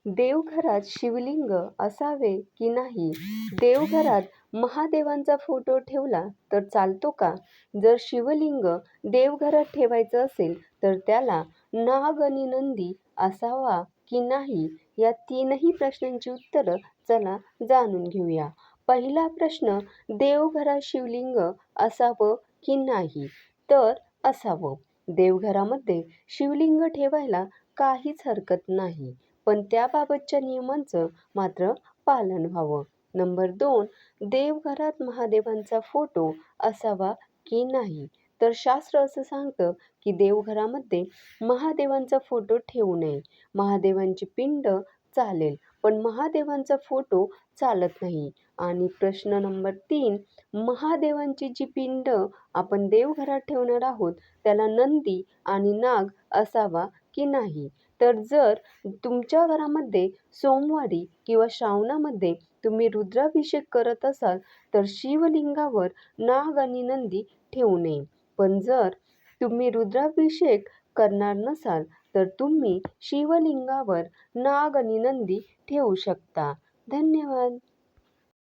देवघरात शिवलिंग असावे की नाही? देवघरात महादेवांचा फोटो ठेवला तर चालतो का? जर शिवलिंग देवघरात ठेवायचं असेल तर त्याला नाग आणि नंदी असावा की नाही? या तीनही प्रश्नांची उत्तरं चला जाणून घेऊया. पहिला प्रश्न, देवघरात शिवलिंग असावं की नाही? तर असावं. देवघरामध्ये शिवलिंग ठेवायला काहीच हरकत नाही. पण त्याबाबतच्या नियमांचं मात्र पालन व्हावं. नंबर 2, देवघरात महादेवांचा फोटो असावा की नाही? तर शास्त्र असं सांगतं की देवघरामध्ये महादेवांचा फोटो ठेवू नये. महादेवांची पिंड चालेल, पण महादेवांचा फोटो चालत नाही. आणि प्रश्न नंबर 3, महादेवांची जी पिंड आपण देवघरात ठेवणार आहोत, त्याला नंदी आणि नाग असावा की नाही? तर जर तुमच्या घरामध्ये सोमवारी किंवा श्रावणामध्ये तुम्ही रुद्राभिषेक करत असाल तर शिवलिंगावर नाग आणि नंदी ठेवू नये. पण जर तुम्ही रुद्राभिषेक करणार नसाल तर तुम्ही शिवलिंगावर नाग आणि नंदी ठेवू शकता. धन्यवाद.